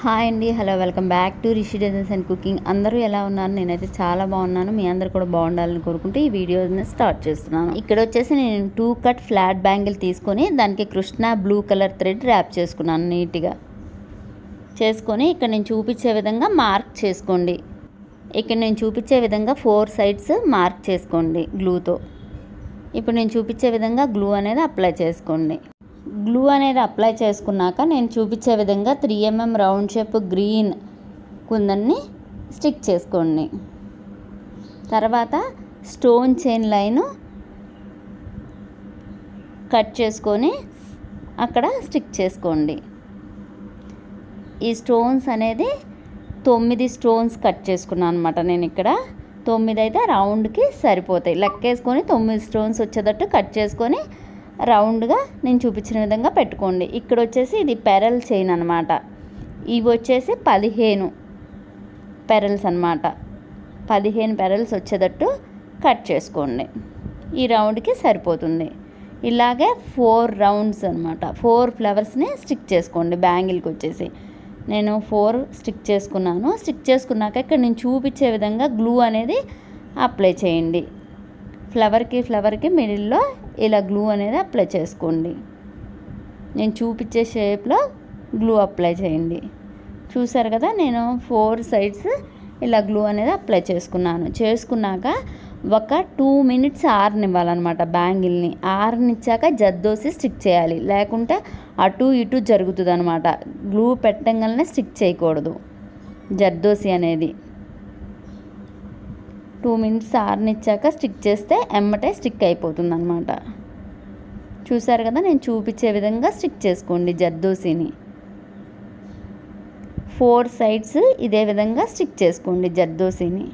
Hi అండి, hello, welcome back to Rishi designs and cooking. అందరూ ఎలా ఉన్నారు? నేనైతే చాలా బాగున్నాను. మీ అందరు కూడా బాగుండాలని కోరుకుంటూ ఈ వీడియోని స్టార్ట్ చేస్తున్నాను. ఇక్కడ వచ్చేసి నేను 2 కట్ ఫ్లాట్ బ్యాంగిల్ తీసుకొని దానికి Krishna blue colour thread wrap చేసుకున్నాను. నీట్గా చేసుకొని ఇక్కడ నేను చూపించే విధంగా మార్క్ చేసుకోండి. ఇక్కడ నేను చూపించే విధంగా 4 సైడ్స్ మార్క్ చేసుకోండి గ్లూతో. ఇప్పుడు నేను చూపించే విధంగా గ్లూ అనేది అప్లై చేసుకోండి. గ్లూ అనేది అప్లై చేసుకున్నాక నేను చూపించే విధంగా 3 mm రౌండ్ షేప్ గ్రీన్ కుందన్ని స్టిక్ చేసుకోండి. తర్వాత స్టోన్ చైన్ లైన్ కట్ చేసుకొని అక్కడ స్టిక్ చేసుకోండి. ఈ స్టోన్స్ అనేది 9 స్టోన్స్ కట్ చేసుకున్నాను అనమాట. నేను ఇక్కడ 9 అయితే రౌండ్కి సరిపోతాయి. లెక్కేసుకొని 9 స్టోన్స్ వచ్చేటట్టు కట్ చేసుకొని రౌండ్గా నేను చూపించిన విధంగా పెట్టుకోండి. ఇక్కడ వచ్చేసి ఇది పెరల్ చైన్ అనమాట. ఇవి వచ్చేసి 15 పెరల్స్ అనమాట. 15 పెరల్స్ వచ్చేటట్టు కట్ చేసుకోండి. ఈ రౌండ్కి సరిపోతుంది. ఇలాగే 4 రౌండ్స్ అనమాట. 4 ఫ్లవర్స్ని స్టిక్ చేసుకోండి. బ్యాంగిల్కి వచ్చేసి నేను 4 స్టిక్ చేసుకున్నాను. స్టిక్ చేసుకున్నాక ఇక్కడ నేను చూపించే విధంగా గ్లూ అనేది అప్లై చేయండి. ఫ్లవర్కి మిడిల్లో ఇలా గ్లూ అనేది అప్లై చేసుకోండి. నేను చూపించే షేప్లో గ్లూ అప్లై చేయండి. చూసారు కదా, నేను 4 సైడ్స్ ఇలా గ్లూ అనేది అప్లై చేసుకున్నాక ఒక 2 minutes ఆరనివ్వాలన్నమాట. బ్యాంగిల్ని ఆరనిచ్చాక జద్దోసి స్టిక్ చేయాలి. లేకుంటే అటు ఇటు జరుగుతుంది అనమాట. గ్లూ పెట్టంగానే స్టిక్ చేయకూడదు జద్దోసి అనేది. 2 minutes ఆరనిచ్చాక స్టిక్ చేస్తే ఎమ్మటే స్టిక్ అయిపోతుంది అనమాట. చూసారు కదా, నేను చూపించే విధంగా స్టిక్ చేసుకోండి జర్దోసిని. 4 సైడ్స్ ఇదే విధంగా స్టిక్ చేసుకోండి జర్దోసిని.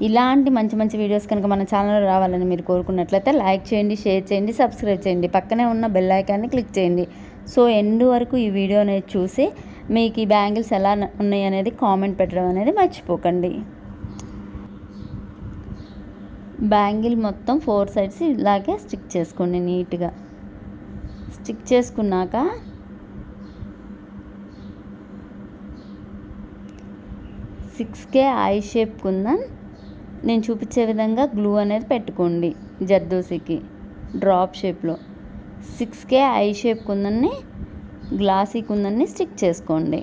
ఇలాంటి మంచి మంచి వీడియోస్ కనుక మన ఛానల్లో రావాలని మీరు కోరుకున్నట్లయితే లైక్ చేయండి, షేర్ చేయండి, సబ్స్క్రైబ్ చేయండి. పక్కనే ఉన్న బెల్ ఐకాన్ని క్లిక్ చేయండి. సో ఎండ్ వరకు ఈ వీడియో అనేది చూసి మీకు ఈ బ్యాంగిల్స్ ఎలా ఉన్నాయి అనేది కామెంట్ పెట్టడం అనేది మర్చిపోకండి. బ్యాంగిల్ మొత్తం 4 సైడ్స్ ఇలాగే స్టిక్ చేసుకోండి. నీట్గా స్టిక్ చేసుకున్నాక 6K ఐ షేప్ కుందన్ నేను చూపించే విధంగా గ్లూ అనేది పెట్టుకోండి. జర్దోసికి డ్రాప్ షేప్లో 6K ఐ షేప్ కుందన్ని గ్లాసీ కుందన్ని స్టిక్ చేసుకోండి.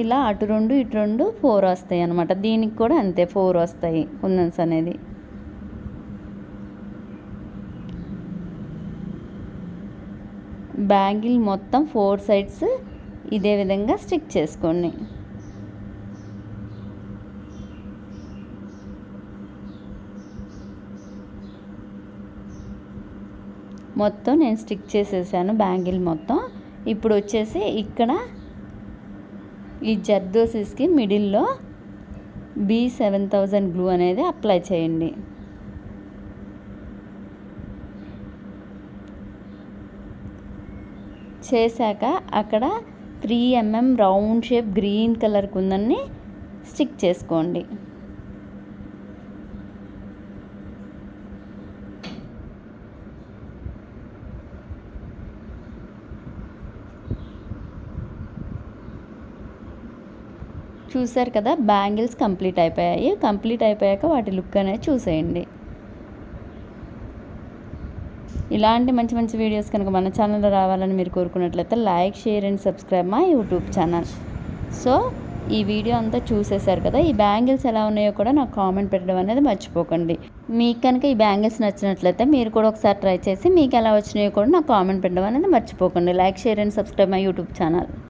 ఇలా అటు 2 ఇటు 2 4 వస్తాయి అన్నమాట. దీనికి కూడా అంతే 4 వస్తాయి కుందన్స్ అనేది. బ్యాంగిల్ మొత్తం 4 సైడ్స్ ఇదే విధంగా స్టిక్ చేసుకోండి. మొత్తం నేను స్టిక్ చేసేసాను బ్యాంగిల్ మొత్తం. ఇప్పుడు వచ్చేసి ఇక్కడ ఈ జర్దోసిస్కి మిడిల్లో B7000 గ్లూ అనేది అప్లై చేయండి. చేశాక అక్కడ 3 mm round shape green colour కుందన్ని స్టిక్ చేసుకోండి. చూసారు కదా, బ్యాంగిల్స్ కంప్లీట్ అయిపోయాయి. కంప్లీట్ అయిపోయాక వాటి లుక్ అనేది చూసేయండి. ఇలాంటి మంచి మంచి వీడియోస్ కనుక మన ఛానల్లో రావాలని మీరు కోరుకున్నట్లయితే like, share and subscribe my YouTube channel. So ఈ వీడియో అంతా చూసేశారు కదా, ఈ బ్యాంగిల్స్ ఎలా ఉన్నాయో కూడా నాకు కామెంట్ పెట్టడం అనేది మర్చిపోకండి. మీకు కనుక ఈ బ్యాంగిల్స్ నచ్చినట్లయితే మీరు కూడా ఒకసారి ట్రై చేసి మీకు ఎలా వచ్చినాయో కూడా నాకు కామెంట్ పెట్టడం అనేది మర్చిపోకండి. Like, share and subscribe my YouTube channel.